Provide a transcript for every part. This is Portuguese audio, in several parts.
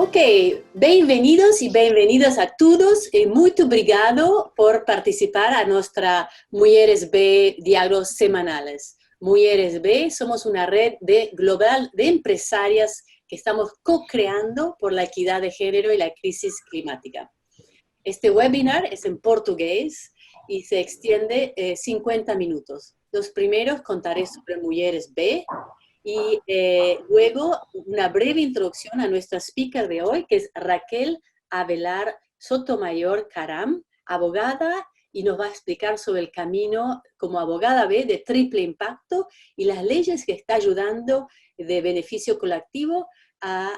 Ok, bem-vindos e bem-vindas a todos e muito obrigado por participar a nuestra Mujeres B Diálogos Semanales. Mujeres B somos una red global de empresarias que estamos co-creando por la equidad de género y la crisis climática. Este webinar es en portugués y se extiende 50 minutos. Los primeros contaré sobre Mujeres B, y luego una breve introducción a nuestra speaker de hoy, que es Raquel Avelar Sotomayor Caram, abogada, y nos va a explicar sobre el camino como abogada B de triple impacto y las leyes que está ayudando de beneficio colectivo a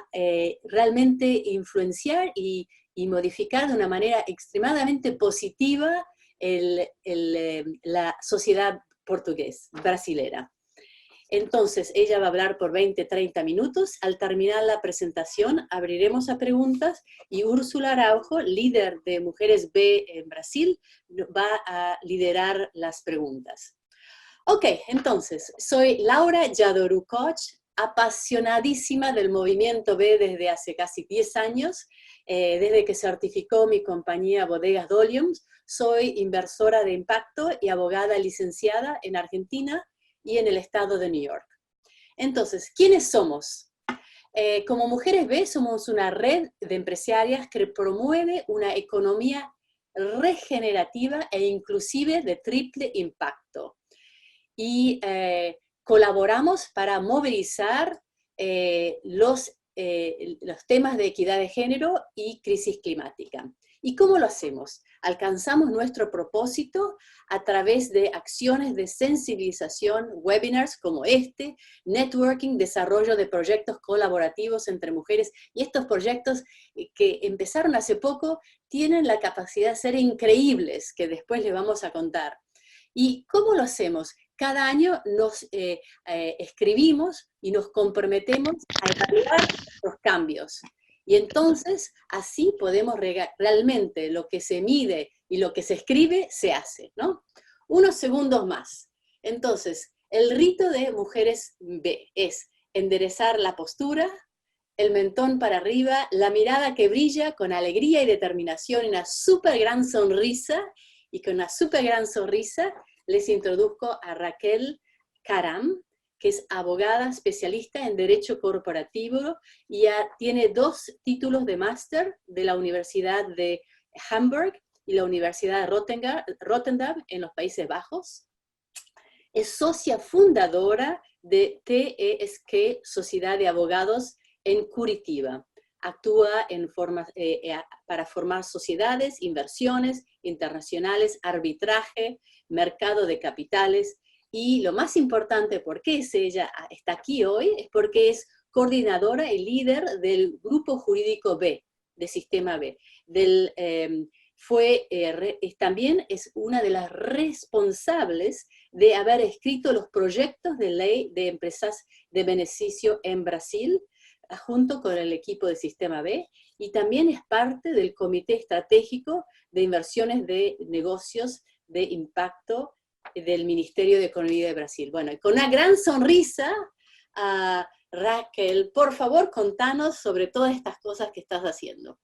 realmente influenciar y modificar de una manera extremadamente positiva la sociedad brasilera. Entonces, ella va a hablar por 20-30 minutos. Al terminar la presentación, abriremos a preguntas y Úrsula Araujo, líder de Mujeres B en Brasil, va a liderar las preguntas. Ok, entonces, soy Laura Yadoru Koch, apasionadísima del movimiento B desde hace casi 10 años, desde que certificó mi compañía Bodegas Doliums. Soy inversora de impacto y abogada licenciada en Argentina y en el estado de New York. Entonces, ¿quiénes somos? Como Mujeres B somos una red de empresarias que promueve una economía regenerativa e inclusive de triple impacto. Y colaboramos para movilizar los temas de equidad de género y crisis climática. ¿Y cómo lo hacemos? Alcanzamos nuestro propósito a través de acciones de sensibilización, webinars como este, networking, desarrollo de proyectos colaborativos entre mujeres, y estos proyectos que empezaron hace poco tienen la capacidad de ser increíbles, que después les vamos a contar. ¿Y cómo lo hacemos? Cada año nos escribimos y nos comprometemos a evaluar los cambios. Y entonces, así podemos realmente lo que se mide y lo que se escribe, se hace, ¿no? Unos segundos más. Entonces, el rito de Mujeres B es enderezar la postura, el mentón para arriba, la mirada que brilla con alegría y determinación y una súper gran sonrisa, y con una súper gran sonrisa les introduzco a Raquel Caram, que es abogada especialista en Derecho Corporativo y ya tiene 2 títulos de máster de la Universidad de Hamburg y la Universidad de Rotterdam en los Países Bajos. Es socia fundadora de TESC, Sociedad de Abogados en Curitiba. Actúa para formar sociedades, inversiones internacionales, arbitraje, mercado de capitales. Y lo más importante, ¿por qué ella está aquí hoy? Es porque es coordinadora y líder del Grupo Jurídico B, de Sistema B. También es una de las responsables de haber escrito los proyectos de ley de empresas de beneficio en Brasil, junto con el equipo de Sistema B, y también es parte del Comité Estratégico de Inversiones de Negocios de Impacto del Ministerio de Economía de Brasil. Bueno, y con una gran sonrisa, Raquel, por favor, contanos sobre todas estas cosas que estás haciendo.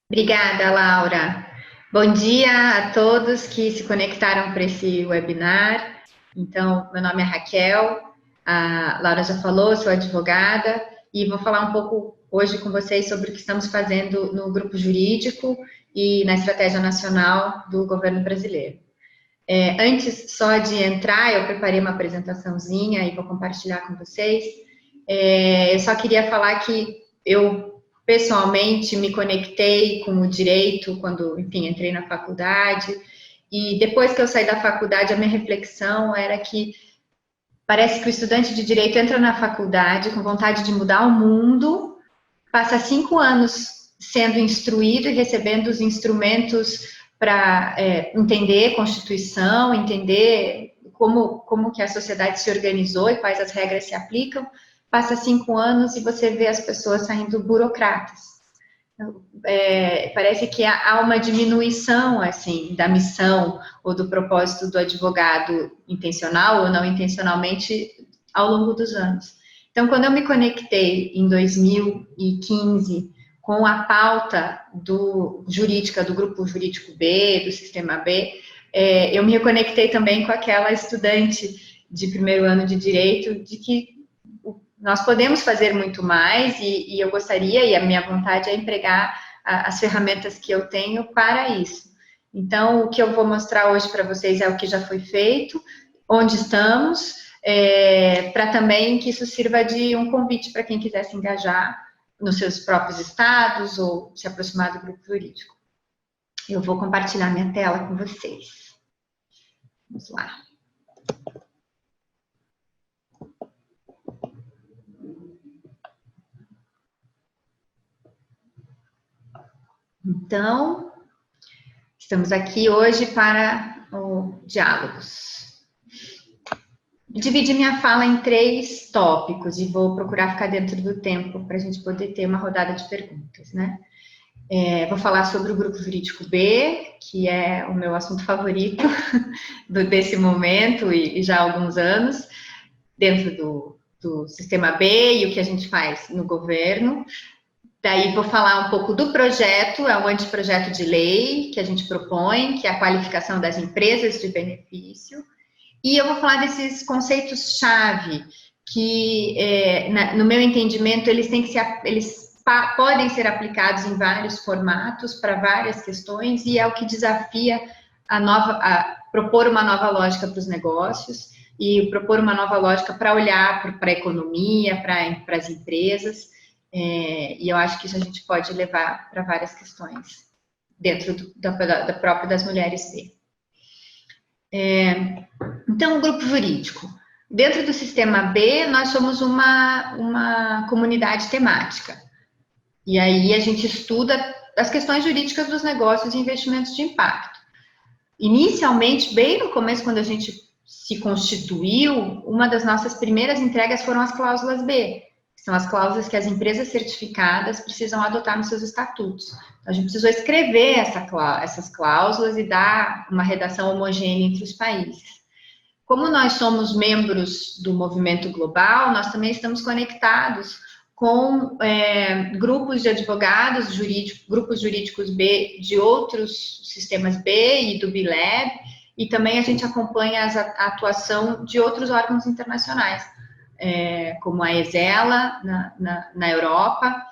Obrigada, Laura. Bom dia a todos que se conectaram para esse webinar. Então, meu nome é Raquel, a Laura já falou, sou advogada, e vou falar um pouco hoje com vocês sobre o que estamos fazendo no grupo jurídico e na estratégia nacional do governo brasileiro. Antes só de entrar, eu preparei uma apresentaçãozinha e vou compartilhar com vocês. Eu só queria falar que eu, pessoalmente, me conectei com o direito quando, enfim, entrei na faculdade, e depois que eu saí da faculdade, a minha reflexão era que parece que o estudante de direito entra na faculdade com vontade de mudar o mundo, passa 5 anos sendo instruído e recebendo os instrumentos para entender Constituição, entender como que a sociedade se organizou e quais as regras se aplicam, passa 5 anos e você vê as pessoas saindo burocratas. Parece que há uma diminuição assim, da missão ou do propósito do advogado intencional ou não intencionalmente ao longo dos anos. Então, quando eu me conectei em 2015 com a pauta jurídica do Grupo Jurídico B, do Sistema B, eu me reconectei também com aquela estudante de primeiro ano de Direito, de que nós podemos fazer muito mais e eu gostaria, e a minha vontade é empregar as ferramentas que eu tenho para isso. Então, o que eu vou mostrar hoje para vocês é o que já foi feito, onde estamos, para também que isso sirva de um convite para quem quiser se engajar nos seus próprios estados ou se aproximar do grupo jurídico. Eu vou compartilhar minha tela com vocês. Vamos lá. Então, estamos aqui hoje para o Diálogos. Dividi minha fala em 3 tópicos e vou procurar ficar dentro do tempo para a gente poder ter uma rodada de perguntas, né? Vou falar sobre o Grupo Jurídico B, que é o meu assunto favorito desse momento e já há alguns anos, dentro do Sistema B e o que a gente faz no governo. Daí vou falar um pouco do projeto, é um anteprojeto de lei que a gente propõe, que é a qualificação das empresas de benefício. E eu vou falar desses conceitos-chave que, no meu entendendo, eles podem ser aplicados em vários formatos, para várias questões, e é o que desafia a propor uma nova lógica para os negócios e propor uma nova lógica para olhar para a economia, para as empresas. E eu acho que isso a gente pode levar para várias questões dentro da própria das mulheres B. Então, o grupo jurídico. Dentro do Sistema B, nós somos uma comunidade temática. E aí a gente estuda as questões jurídicas dos negócios e investimentos de impacto. Inicialmente, bem no começo, quando a gente se constituiu, uma das nossas primeiras entregas foram as cláusulas B, que são as cláusulas que as empresas certificadas precisam adotar nos seus estatutos. Então, a gente precisou escrever essas cláusulas e dar uma redação homogênea entre os países. Como nós somos membros do movimento global, nós também estamos conectados com grupos de advogados grupos jurídicos B de outros sistemas B e do BILAB, e também a gente acompanha a atuação de outros órgãos internacionais, como a ESELA na Europa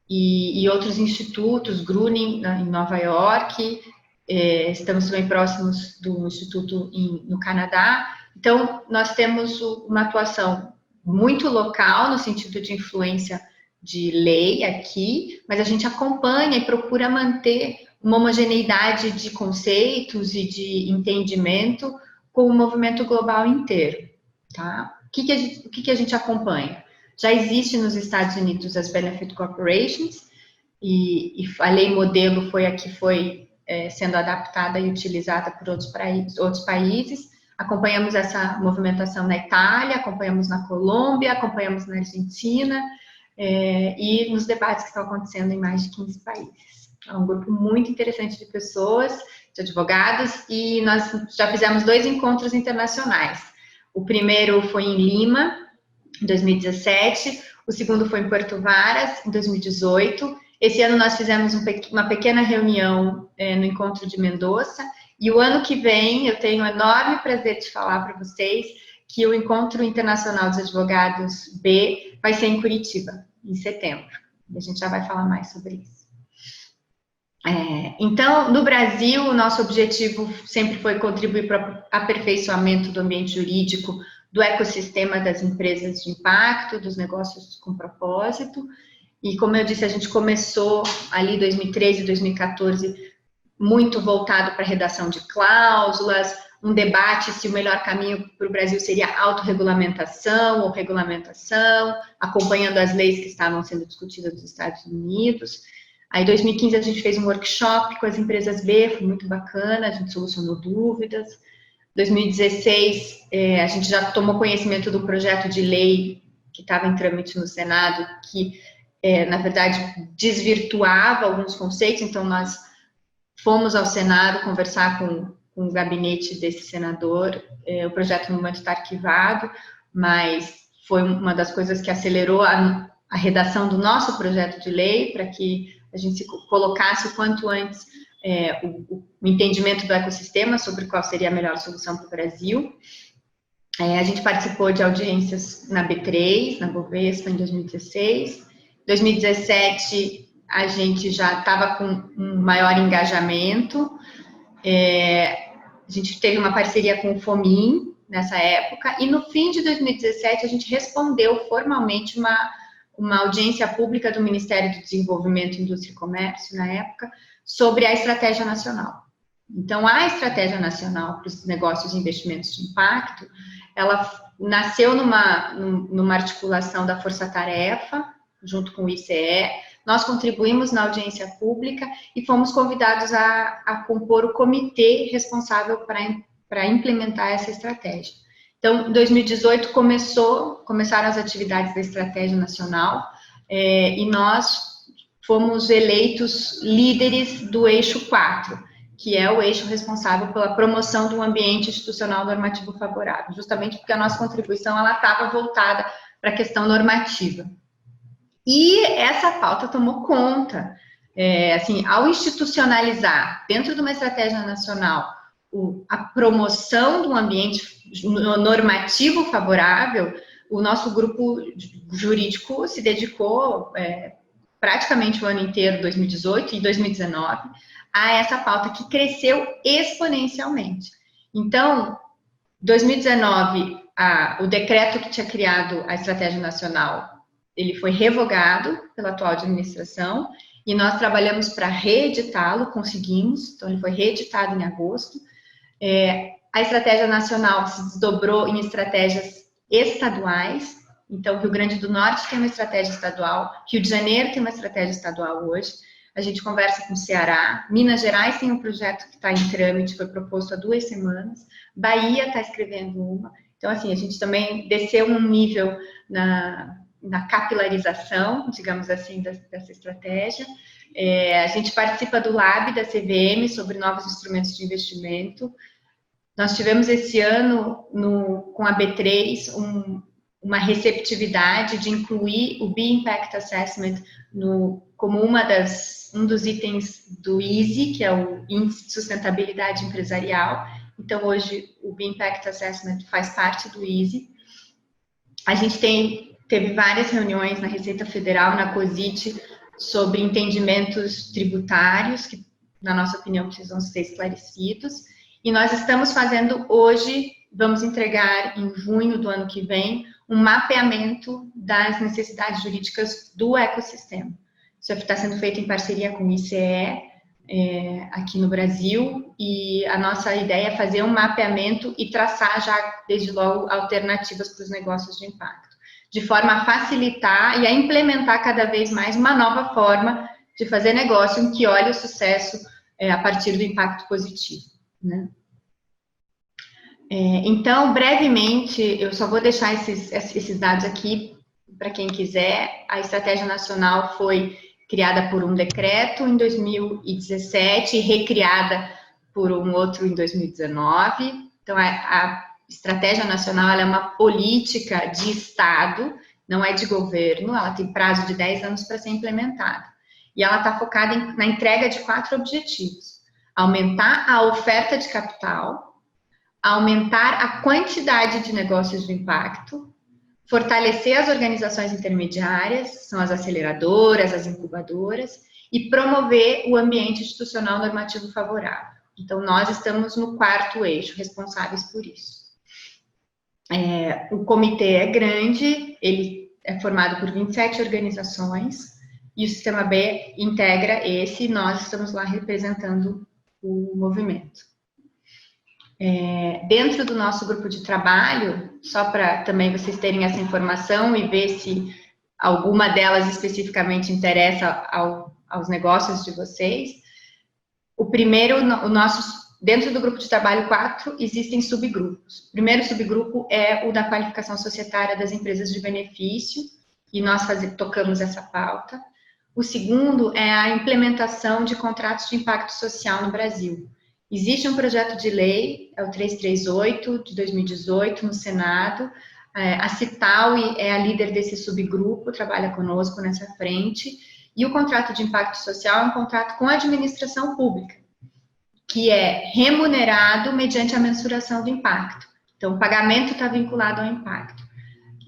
e outros institutos, Gruning em Nova York, estamos também próximos do Instituto no Canadá. Então, nós temos uma atuação muito local, no sentido de influência de lei aqui, mas a gente acompanha e procura manter uma homogeneidade de conceitos e de entendimento com o movimento global inteiro, tá? O que a gente acompanha? Já existe nos Estados Unidos as Benefit Corporations, e a lei modelo foi a que foi sendo adaptada e utilizada por outros países. Acompanhamos essa movimentação na Itália, acompanhamos na Colômbia, acompanhamos na Argentina e nos debates que estão acontecendo em mais de 15 países. É um grupo muito interessante de pessoas, de advogados, e nós já fizemos 2 encontros internacionais. O primeiro foi em Lima, em 2017, o segundo foi em Puerto Varas, em 2018. Esse ano nós fizemos uma pequena reunião no encontro de Mendoza, e o ano que vem eu tenho o enorme prazer de falar para vocês que o Encontro Internacional dos Advogados B vai ser em Curitiba, em setembro. E a gente já vai falar mais sobre isso. Então, no Brasil, o nosso objetivo sempre foi contribuir para o aperfeiçoamento do ambiente jurídico, do ecossistema das empresas de impacto, dos negócios com propósito. E, como eu disse, a gente começou ali 2013, 2014, muito voltado para a redação de cláusulas, um debate se o melhor caminho para o Brasil seria autorregulamentação ou regulamentação, acompanhando as leis que estavam sendo discutidas nos Estados Unidos. Aí, em 2015, a gente fez um workshop com as empresas B, foi muito bacana, a gente solucionou dúvidas. Em 2016, a gente já tomou conhecimento do projeto de lei que estava em trâmite no Senado, que, na verdade, desvirtuava alguns conceitos, então nós fomos ao Senado conversar com o gabinete desse senador. O projeto no momento está arquivado, mas foi uma das coisas que acelerou a redação do nosso projeto de lei, para que a gente colocasse o quanto antes o entendimento do ecossistema sobre qual seria a melhor solução para o Brasil. A gente participou de audiências na B3, na Bovespa, em 2016. Em 2017, a gente já estava com um maior engajamento. A gente teve uma parceria com o FOMIN nessa época, e no fim de 2017 a gente respondeu formalmente uma audiência pública do Ministério do Desenvolvimento, Indústria e Comércio, na época, sobre a estratégia nacional. Então, a estratégia nacional para os negócios e investimentos de impacto, ela nasceu numa articulação da Força Tarefa, junto com o ICE. Nós contribuímos na audiência pública e fomos convidados a compor o comitê responsável para implementar essa estratégia. Então, em 2018 começaram as atividades da estratégia nacional, e nós fomos eleitos líderes do eixo 4, que é o eixo responsável pela promoção do ambiente institucional normativo favorável, justamente porque a nossa contribuição ela estava voltada para a questão normativa. E essa pauta tomou conta, assim, ao institucionalizar dentro de uma estratégia nacional a promoção do ambiente normativo favorável, o nosso grupo jurídico se dedicou praticamente o ano inteiro, 2018 e 2019, a essa pauta que cresceu exponencialmente. Então, 2019, o decreto que tinha criado a estratégia nacional, ele foi revogado pela atual administração, e nós trabalhamos para reeditá-lo, conseguimos, então ele foi reeditado em agosto. A estratégia nacional se desdobrou em estratégias estaduais, então Rio Grande do Norte tem uma estratégia estadual, Rio de Janeiro tem uma estratégia estadual hoje, a gente conversa com o Ceará, Minas Gerais tem um projeto que está em trâmite, foi proposto há 2 semanas, Bahia está escrevendo uma, então assim, a gente também desceu um nível na capilarização, digamos assim, dessa estratégia. A gente participa do Lab da CVM sobre novos instrumentos de investimento. Nós tivemos esse ano, com a B3, uma receptividade de incluir o B-Impact Assessment como um dos itens do EASY, que é o Índice de Sustentabilidade Empresarial. Então, hoje, o B-Impact Assessment faz parte do EASY. A gente teve várias reuniões na Receita Federal, na COSIT, sobre entendimentos tributários, que, na nossa opinião, precisam ser esclarecidos. E nós estamos fazendo hoje, vamos entregar em junho do ano que vem, um mapeamento das necessidades jurídicas do ecossistema. Isso está sendo feito em parceria com o ICE, aqui no Brasil, e a nossa ideia é fazer um mapeamento e traçar já, desde logo, alternativas para os negócios de impacto, de forma a facilitar e a implementar cada vez mais uma nova forma de fazer negócio em que olhe o sucesso a partir do impacto positivo, né? Então, brevemente, eu só vou deixar esses dados aqui para quem quiser. A Estratégia Nacional foi criada por um decreto em 2017 e recriada por um outro em 2019. Então, a Estratégia Nacional ela é uma política de Estado, não é de governo, ela tem prazo de 10 anos para ser implementada. E ela está focada na entrega de 4 objetivos: aumentar a oferta de capital, aumentar a quantidade de negócios de impacto, fortalecer as organizações intermediárias, são as aceleradoras, as incubadoras, e promover o ambiente institucional normativo favorável. Então, nós estamos no 4º eixo, responsáveis por isso. O comitê é grande, ele é formado por 27 organizações, e o Sistema B integra esse, e nós estamos lá representando o movimento. Dentro do nosso grupo de trabalho, só para também vocês terem essa informação e ver se alguma delas especificamente interessa aos negócios de vocês, dentro do grupo de trabalho 4, existem subgrupos. O primeiro subgrupo é o da qualificação societária das empresas de benefício, e nós tocamos essa pauta. O segundo é a implementação de contratos de impacto social no Brasil. Existe um projeto de lei, é o 338, de 2018, no Senado. A Citaui é a líder desse subgrupo, trabalha conosco nessa frente, e o contrato de impacto social é um contrato com a administração pública, que é remunerado mediante a mensuração do impacto. Então, o pagamento está vinculado ao impacto.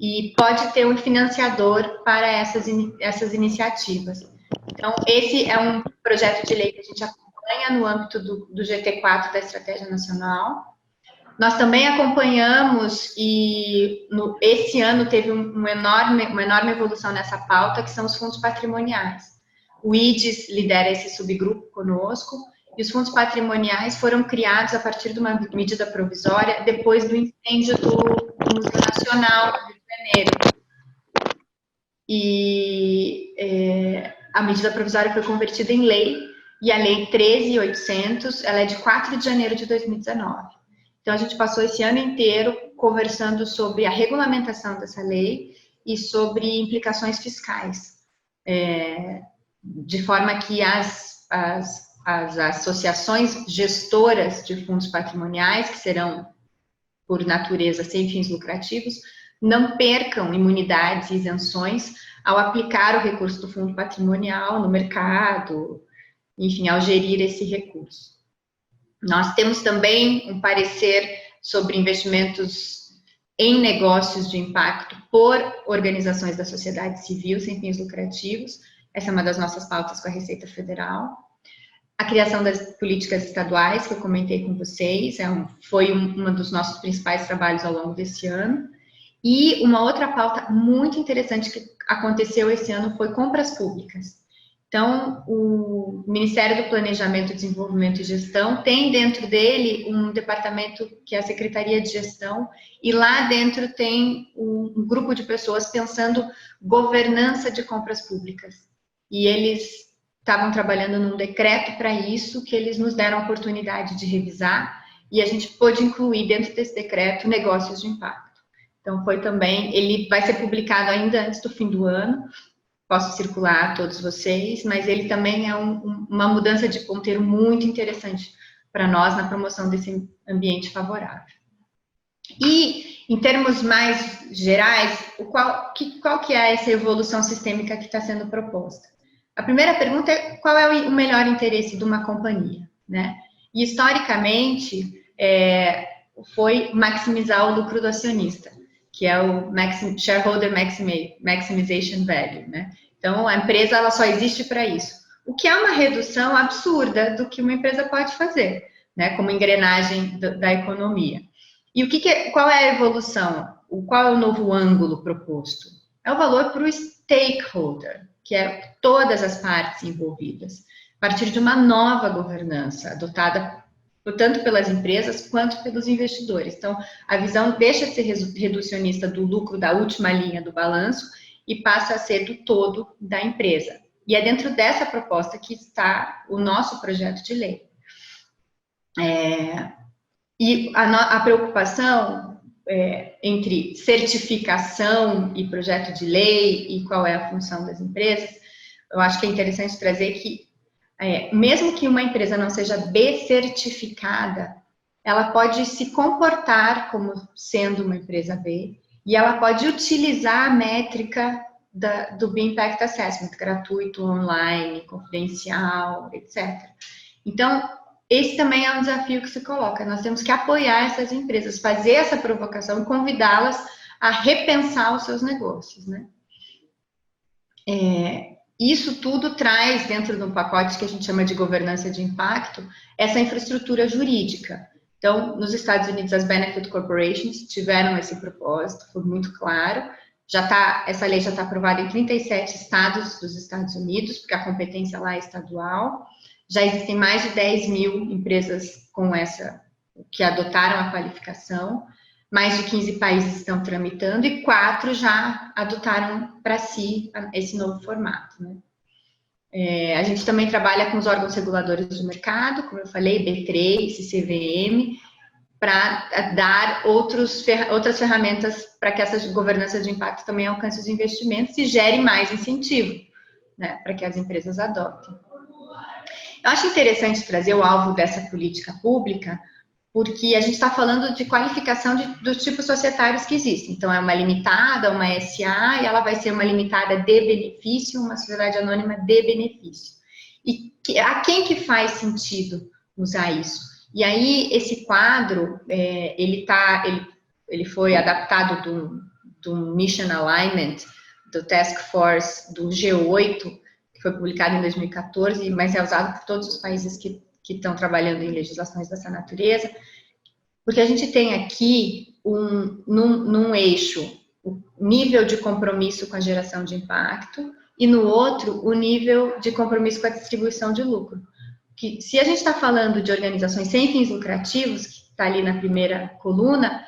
E pode ter um financiador para essas iniciativas. Então, esse é um projeto de lei que a gente acompanha no âmbito do GT4 da Estratégia Nacional. Nós também acompanhamos e esse ano teve uma enorme evolução nessa pauta, que são os fundos patrimoniais. O IDES lidera esse subgrupo conosco, e os fundos patrimoniais foram criados a partir de uma medida provisória depois do incêndio do Museu Nacional do Rio de Janeiro. E a medida provisória foi convertida em lei, e a Lei 13.800, ela é de 4 de janeiro de 2019. Então, a gente passou esse ano inteiro conversando sobre a regulamentação dessa lei e sobre implicações fiscais, de forma que as associações gestoras de fundos patrimoniais, que serão, por natureza, sem fins lucrativos, não percam imunidades e isenções ao aplicar o recurso do fundo patrimonial no mercado, enfim, ao gerir esse recurso. Nós temos também um parecer sobre investimentos em negócios de impacto por organizações da sociedade civil sem fins lucrativos. Essa é uma das nossas pautas com a Receita Federal. A criação das políticas estaduais, que eu comentei com vocês, foi um dos nossos principais trabalhos ao longo desse ano. E uma outra pauta muito interessante que aconteceu esse ano foi compras públicas. Então, o Ministério do Planejamento, Desenvolvimento e Gestão tem dentro dele um departamento que é a Secretaria de Gestão, e lá dentro tem um grupo de pessoas pensando governança de compras públicas. E eles estavam trabalhando num decreto para isso, que eles nos deram a oportunidade de revisar, e a gente pôde incluir dentro desse decreto negócios de impacto. Então, foi também, ele vai ser publicado ainda antes do fim do ano, posso circular a todos vocês, mas ele também é uma mudança de ponteiro muito interessante para nós na promoção desse ambiente favorável. E, em termos mais gerais, qual que é essa evolução sistêmica que está sendo proposta? A primeira pergunta é qual é o melhor interesse de uma companhia, né? E, historicamente, foi maximizar o lucro do acionista, que é o Shareholder Maximization Value, né? Então, a empresa ela só existe para isso. O que é uma redução absurda do que uma empresa pode fazer, né? Como engrenagem da economia. E qual é a evolução? Qual é o novo ângulo proposto? É o valor para o stakeholder, que é todas as partes envolvidas, a partir de uma nova governança adotada tanto pelas empresas quanto pelos investidores. Então, a visão deixa de ser reducionista do lucro da última linha do balanço e passa a ser do todo da empresa. E é dentro dessa proposta que está o nosso projeto de lei. E a preocupação entre certificação e projeto de lei e qual é a função das empresas, eu acho que é interessante trazer que mesmo que uma empresa não seja B-certificada, ela pode se comportar como sendo uma empresa B e ela pode utilizar a métrica do B-Impact Assessment, gratuito, online, confidencial, etc. Então, esse também é um desafio que se coloca. Nós temos que apoiar essas empresas, fazer essa provocação e convidá-las a repensar os seus negócios, né? Isso tudo traz dentro de um pacote que a gente chama de governança de impacto, essa infraestrutura jurídica. Então, nos Estados Unidos, as Benefit Corporations tiveram esse propósito, foi muito claro. Essa lei já está aprovada em 37 estados dos Estados Unidos, porque a competência lá é estadual. Já existem mais de 10 mil empresas que adotaram a qualificação. Mais de 15 países estão tramitando e 4 já adotaram para si esse novo formato, né? A gente também trabalha com os órgãos reguladores do mercado, como eu falei, B3, CVM, para dar outras ferramentas para que essa governança de impacto também alcance os investimentos e gere mais incentivo, né, para que as empresas adotem. Eu acho interessante trazer o alvo dessa política pública, porque a gente está falando de qualificação dos tipos societários que existem. Então, é uma limitada, uma SA, e ela vai ser uma limitada de benefício, uma sociedade anônima de benefício. E a quem que faz sentido usar isso? E aí, esse quadro, ele foi adaptado do Mission Alignment, do Task Force do G8, que foi publicado em 2014, mas é usado por todos os países que estão trabalhando em legislações dessa natureza, porque a gente tem aqui, num eixo, o nível de compromisso com a geração de impacto, e no outro, o nível de compromisso com a distribuição de lucro. Que, se a gente está falando de organizações sem fins lucrativos, que está ali na primeira coluna,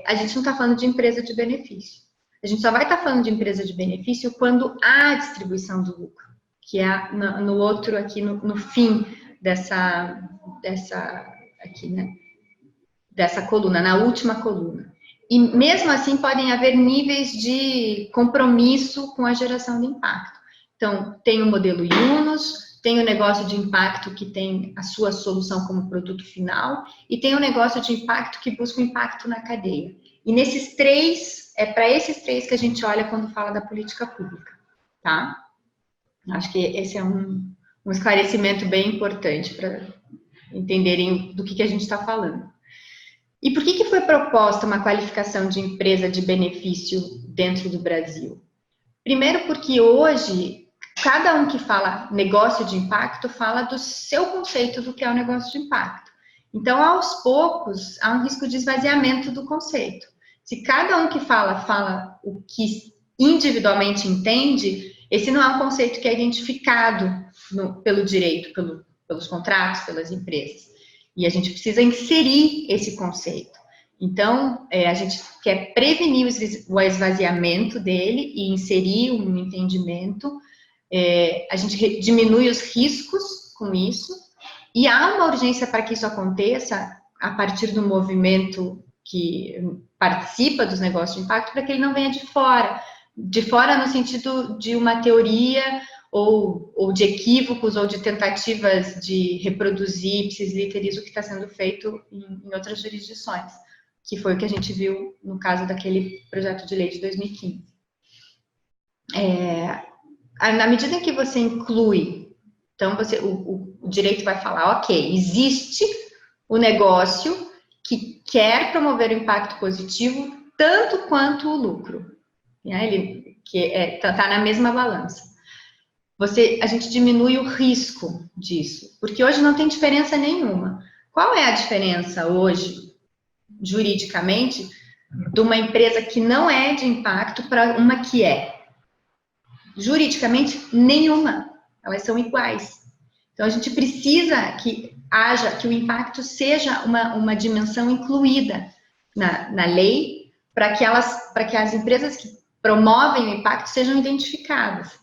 a gente não está falando de empresa de benefício. A gente só vai estar falando de empresa de benefício quando há distribuição do lucro, que é no outro aqui, no fim dessa aqui, né? Dessa coluna, na última coluna. E mesmo assim podem haver níveis de compromisso com a geração de impacto. Então, tem o modelo Yunus, tem o negócio de impacto que tem a sua solução como produto final, e tem o negócio de impacto que busca o impacto na cadeia. E nesses três, é para esses três que a gente olha quando fala da política pública, tá? Acho que esse é um esclarecimento bem importante para entenderem do que a gente está falando. E por que foi proposta uma qualificação de empresa de benefício dentro do Brasil? Primeiro porque hoje, cada um que fala negócio de impacto, fala do seu conceito do que é o negócio de impacto. Então, aos poucos, há um risco de esvaziamento do conceito. Se cada um que fala o que individualmente entende, esse não é um conceito que é identificado pelo direito, pelos contratos, pelas empresas. E a gente precisa inserir esse conceito. Então, a gente quer prevenir o esvaziamento dele e inserir um entendimento. A gente diminui os riscos com isso. E há uma urgência para que isso aconteça a partir do movimento que participa dos negócios de impacto, para que ele não venha de fora. De fora no sentido de uma teoria ou de equívocos, ou de tentativas de reproduzir ipsis literis o que está sendo feito em outras jurisdições, que foi o que a gente viu no caso daquele projeto de lei de 2015. Na medida em que você inclui, então o direito vai falar, ok, existe o negócio que quer promover o impacto positivo tanto quanto o lucro, né? Ele está na mesma balança. A gente diminui o risco disso, porque hoje não tem diferença nenhuma. Qual é a diferença hoje, juridicamente, de uma empresa que não é de impacto para uma que é? Juridicamente, nenhuma. Elas são iguais. Então, a gente precisa que o impacto seja uma dimensão incluída na lei, para que as empresas que promovem o impacto sejam identificadas.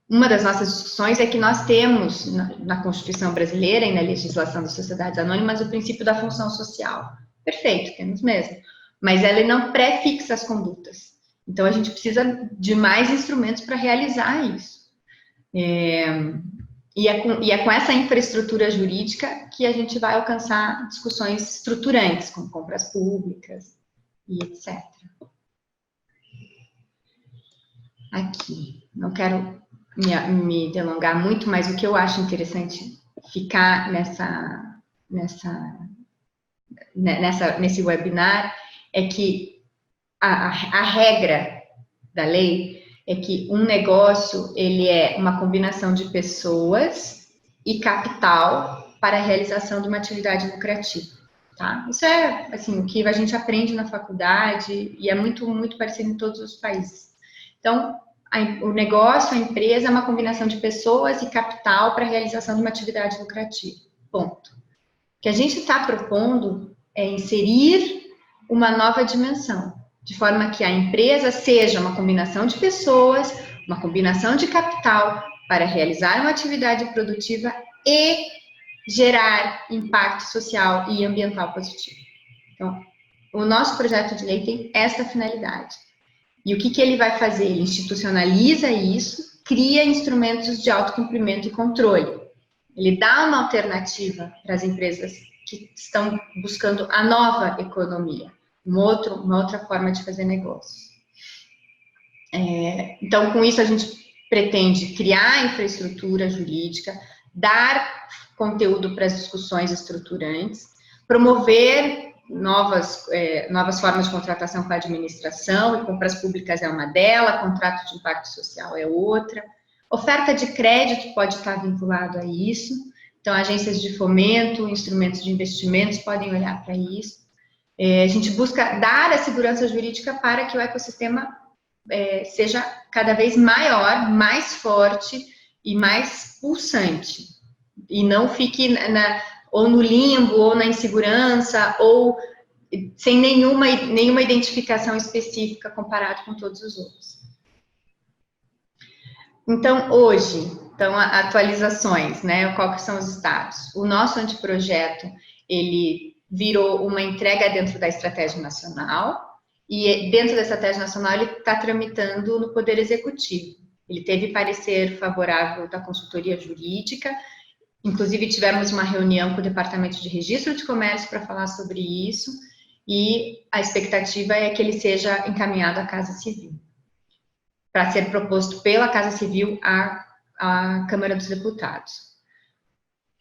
Uma das nossas discussões é que nós temos na Constituição brasileira e na legislação das sociedades anônimas o princípio da função social. Perfeito, temos mesmo. Mas ela não pré-fixa as condutas. Então, a gente precisa de mais instrumentos para realizar isso. E é com essa infraestrutura jurídica que a gente vai alcançar discussões estruturantes, como compras públicas e etc. Aqui, não quero me delongar muito, mas o que eu acho interessante ficar nesse webinar é que a regra da lei é que um negócio, ele é uma combinação de pessoas e capital para a realização de uma atividade lucrativa, tá? Isso é, assim, o que a gente aprende na faculdade e é muito, muito parecido em todos os países. Então, o negócio, a empresa, é uma combinação de pessoas e capital para a realização de uma atividade lucrativa. Ponto. O que a gente está propondo é inserir uma nova dimensão, de forma que a empresa seja uma combinação de pessoas, uma combinação de capital para realizar uma atividade produtiva e gerar impacto social e ambiental positivo. Então, o nosso projeto de lei tem essa finalidade. E o que ele vai fazer? Ele institucionaliza isso, cria instrumentos de autocumprimento e controle. Ele dá uma alternativa para as empresas que estão buscando a nova economia, uma outra forma de fazer negócios. Então, com isso, a gente pretende criar infraestrutura jurídica, dar conteúdo para as discussões estruturantes, promover novas formas de contratação com a administração, e compras públicas é uma delas, contrato de impacto social é outra. Oferta de crédito pode estar vinculado a isso, então agências de fomento, instrumentos de investimentos podem olhar para isso. A gente busca dar a segurança jurídica para que o ecossistema seja cada vez maior, mais forte e mais pulsante, e não fique ou no limbo, ou na insegurança, ou sem nenhuma identificação específica comparado com todos os outros. Então, hoje, atualizações, né? Quais são os status? O nosso anteprojeto, ele virou uma entrega dentro da Estratégia Nacional, e dentro da Estratégia Nacional ele está tramitando no Poder Executivo. Ele teve parecer favorável da consultoria jurídica, inclusive tivemos uma reunião com o Departamento de Registro de Comércio para falar sobre isso, e a expectativa é que ele seja encaminhado à Casa Civil, para ser proposto pela Casa Civil à Câmara dos Deputados.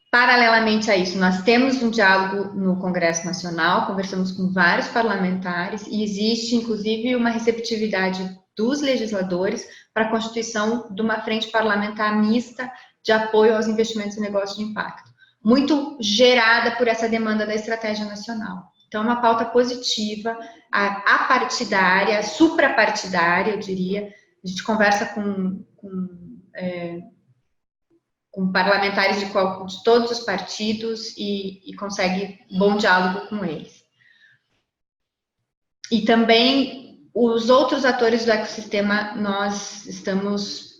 Paralelamente a isso, nós temos um diálogo no Congresso Nacional, conversamos com vários parlamentares, e existe, inclusive, uma receptividade dos legisladores para a constituição de uma frente parlamentar mista de apoio aos investimentos e negócios de impacto, muito gerada por essa demanda da Estratégia Nacional. Então, é uma pauta positiva, apartidária, suprapartidária, eu diria. A gente conversa com parlamentares de todos os partidos e consegue bom diálogo com eles. E também os outros atores do ecossistema, nós estamos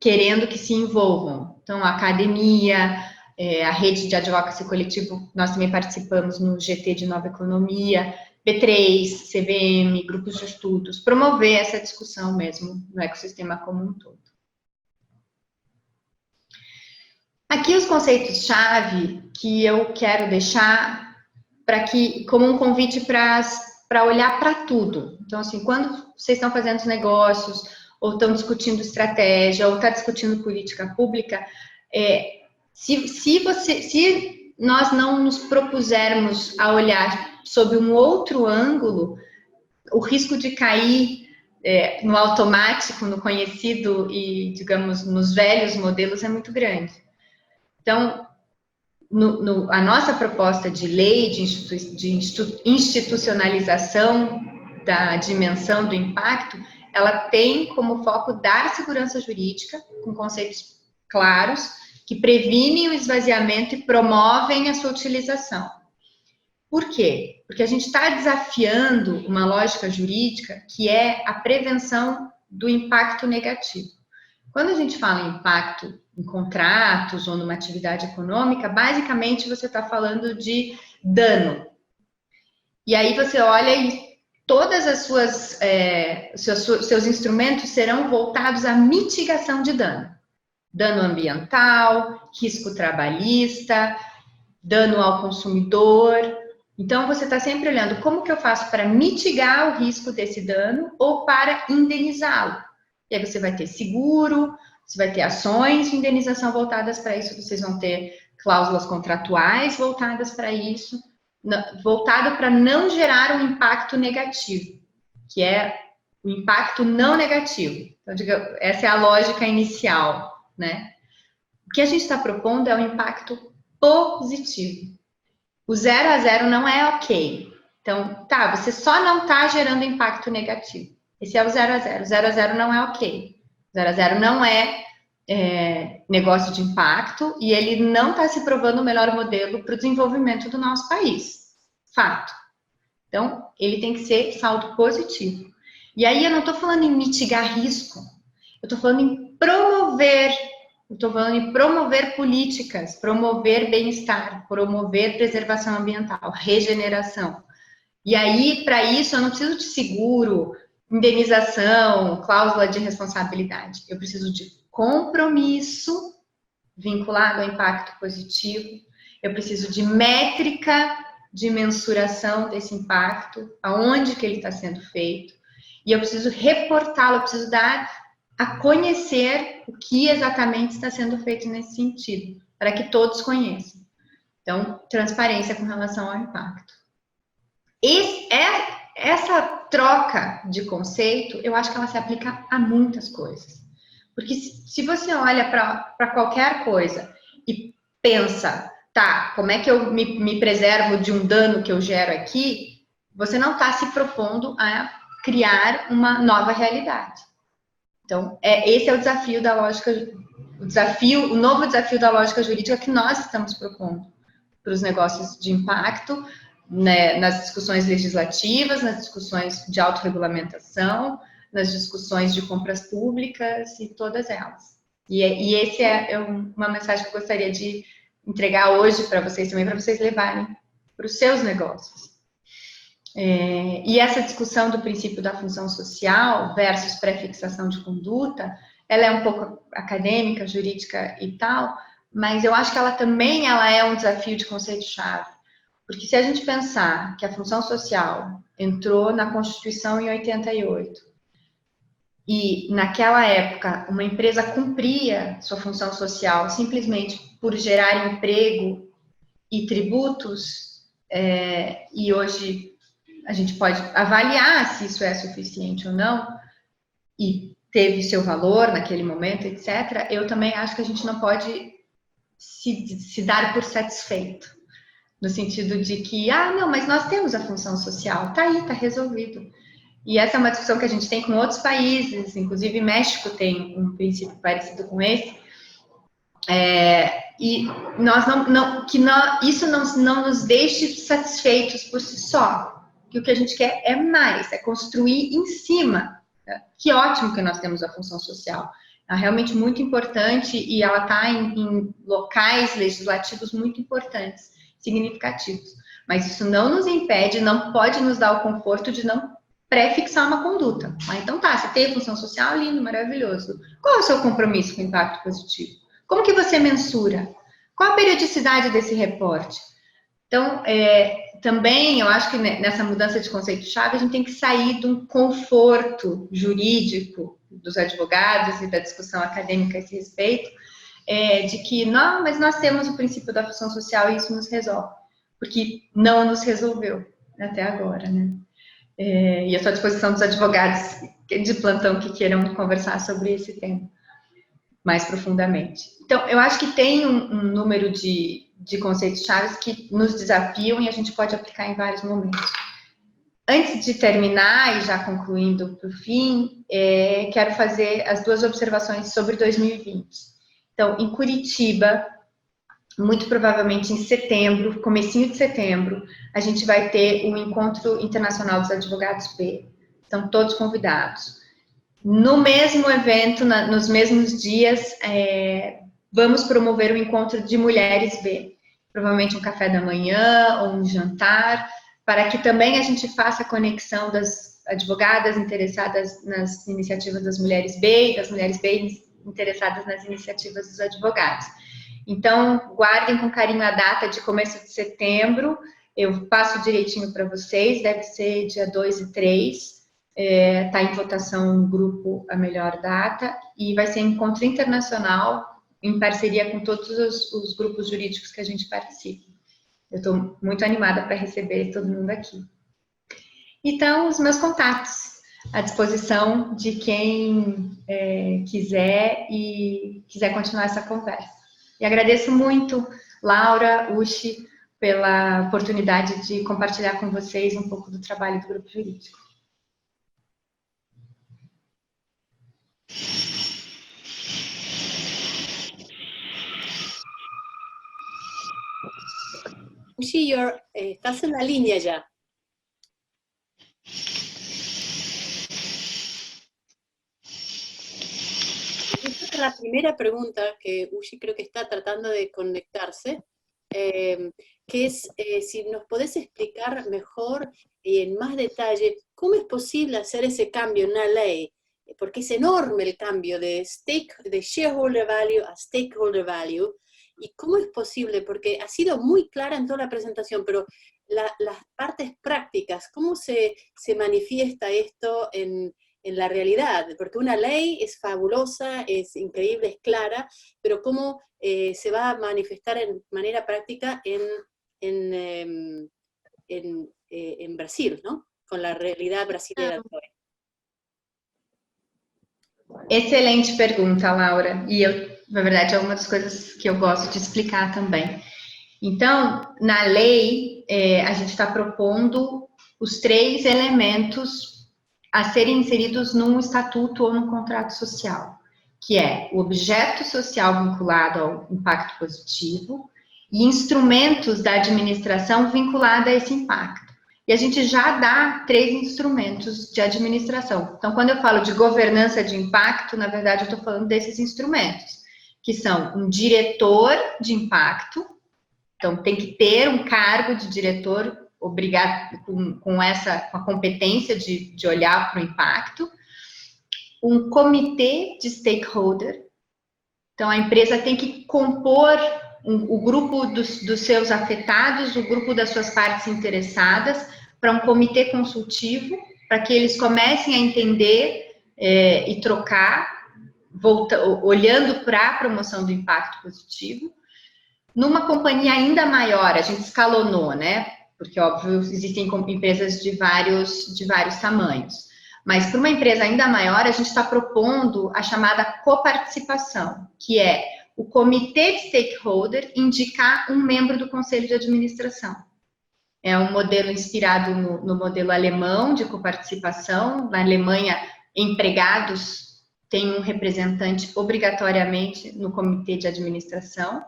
querendo que se envolvam. Então, a academia, a rede de advocacy coletivo, nós também participamos no GT de Nova Economia, B3, CVM, grupos de estudos, promover essa discussão mesmo no ecossistema como um todo. Aqui os conceitos-chave que eu quero deixar como um convite para olhar para tudo. Então, assim, quando vocês estão fazendo os negócios, ou estão discutindo estratégia, ou está discutindo política pública, se nós não nos propusermos a olhar sob um outro ângulo, o risco de cair no automático, no conhecido e, digamos, nos velhos modelos é muito grande. Então, a nossa proposta de lei de institucionalização da dimensão do impacto, ela tem como foco dar segurança jurídica, com conceitos claros, que previnem o esvaziamento e promovem a sua utilização. Por quê? Porque a gente está desafiando uma lógica jurídica que é a prevenção do impacto negativo. Quando a gente fala em impacto em contratos ou numa atividade econômica, basicamente você está falando de dano. E aí você olha e todas as seus instrumentos serão voltados à mitigação de dano. Dano ambiental, risco trabalhista, dano ao consumidor. Então, você está sempre olhando como que eu faço para mitigar o risco desse dano ou para indenizá-lo. E aí você vai ter seguro, você vai ter ações de indenização voltadas para isso, vocês vão ter cláusulas contratuais voltadas para isso, voltado para não gerar um impacto negativo, que é o impacto não negativo. Então, essa é a lógica inicial, né? O que a gente está propondo é um impacto positivo. O 0 a 0 não é ok. Então, você só não está gerando impacto negativo. Esse é o 0 a 0. O 0 a 0 não é ok. O 0 a 0 não é negócio de impacto e ele não está se provando o melhor modelo para o desenvolvimento do nosso país. Fato. Então, ele tem que ser saldo positivo. E aí eu não estou falando em mitigar risco, eu estou falando em promover políticas, promover bem-estar, promover preservação ambiental, regeneração. E aí, para isso, eu não preciso de seguro, indenização, cláusula de responsabilidade. Eu preciso de compromisso vinculado ao impacto positivo, eu preciso de métrica de mensuração desse impacto, aonde que ele está sendo feito, e eu preciso reportá-lo, eu preciso dar a conhecer o que exatamente está sendo feito nesse sentido, para que todos conheçam. Então, transparência com relação ao impacto. Essa troca de conceito, eu acho que ela se aplica a muitas coisas. Porque se você olha para qualquer coisa e pensa, tá, como é que eu me preservo de um dano que eu gero aqui, você não está se propondo a criar uma nova realidade. Então, esse é o desafio da lógica, o novo desafio da lógica jurídica que nós estamos propondo para os negócios de impacto, né, nas discussões legislativas, nas discussões de autorregulamentação, nas discussões de compras públicas e todas elas. E esse é uma mensagem que eu gostaria de entregar hoje para vocês também, para vocês levarem para os seus negócios. E essa discussão do princípio da função social versus pré-fixação de conduta, ela é um pouco acadêmica, jurídica e tal, mas eu acho que ela também é um desafio de conceito-chave. Porque se a gente pensar que a função social entrou na Constituição em 88, e naquela época uma empresa cumpria sua função social simplesmente por gerar emprego e tributos, e hoje a gente pode avaliar se isso é suficiente ou não, e teve seu valor naquele momento, etc., eu também acho que a gente não pode se dar por satisfeito, no sentido de que, não, mas nós temos a função social, tá aí, tá resolvido. E essa é uma discussão que a gente tem com outros países, inclusive México tem um princípio parecido com esse, e isso não nos deixe satisfeitos por si só, que o que a gente quer é mais, é construir em cima. Que ótimo que nós temos a função social, é realmente muito importante e ela está em locais legislativos muito importantes, significativos. Mas isso não nos impede, não pode nos dar o conforto de não pré-fixar uma conduta. Então tá, você tem a função social, lindo, maravilhoso. Qual é o seu compromisso com o impacto positivo? Como que você mensura? Qual a periodicidade desse reporte? Então, também eu acho que nessa mudança de conceito-chave a gente tem que sair de um conforto jurídico dos advogados e da discussão acadêmica a esse respeito, de que, não, mas nós temos o princípio da função social e isso nos resolve, porque não nos resolveu até agora, né? E eu estou à disposição dos advogados de plantão que queiram conversar sobre esse tema mais profundamente. Então, eu acho que tem um número de conceitos chaves que nos desafiam e a gente pode aplicar em vários momentos. Antes de terminar e já concluindo para o fim, quero fazer as duas observações sobre 2020. Então, em Curitiba, muito provavelmente em setembro, comecinho de setembro, a gente vai ter o Encontro Internacional dos Advogados B. Estão todos convidados. No mesmo evento, nos mesmos dias, vamos promover o encontro de mulheres B. Provavelmente um café da manhã ou um jantar, para que também a gente faça a conexão das advogadas interessadas nas iniciativas das mulheres B e das mulheres B interessadas nas iniciativas dos advogados. Então, guardem com carinho a data de começo de setembro, eu passo direitinho para vocês, deve ser dia 2 e 3, está em votação no grupo a melhor data, e vai ser encontro internacional, em parceria com todos os grupos jurídicos que a gente participa. Eu estou muito animada para receber todo mundo aqui. Então, os meus contatos à disposição de quem quiser continuar essa conversa. E agradeço muito, Laura, Uchi, pela oportunidade de compartilhar com vocês um pouco do trabalho do Grupo Jurídico. Uchi, estás en la línea ya. La primera pregunta que Uchi creo que está tratando de conectarse, que es si nos podés explicar mejor y en más detalle cómo es posible hacer ese cambio en una ley porque es enorme el cambio de shareholder value a stakeholder value. ¿Y cómo es posible? Porque ha sido muy clara en toda la presentación, pero las partes prácticas, ¿cómo se manifiesta esto en la realidad? Porque una ley es fabulosa, es increíble, es clara, pero ¿cómo se va a manifestar en manera práctica en Brasil, ¿no? Con la realidad brasileña de hoy. Excelente pergunta, Laura. E na verdade, é uma das coisas que eu gosto de explicar também. Então, na lei, a gente está propondo os 3 elementos a serem inseridos num estatuto ou num contrato social, que é o objeto social vinculado ao impacto positivo e instrumentos da administração vinculada a esse impacto. E a gente já dá 3 instrumentos de administração. Então, quando eu falo de governança de impacto, na verdade, eu estou falando desses instrumentos, que são um diretor de impacto. Então, tem que ter um cargo de diretor obrigado com a competência de olhar para o impacto, um comitê de stakeholder. Então, a empresa tem que compor o grupo dos seus afetados, o grupo das suas partes interessadas, para um comitê consultivo, para que eles comecem a entender e trocar, olhando para a promoção do impacto positivo. Numa companhia ainda maior, a gente escalonou, né? Porque, óbvio, existem empresas de vários tamanhos. Mas para uma empresa ainda maior, a gente está propondo a chamada coparticipação, que é o comitê de stakeholder indicar um membro do conselho de administração. É um modelo inspirado no modelo alemão de coparticipação. Na Alemanha, empregados têm um representante obrigatoriamente no comitê de administração.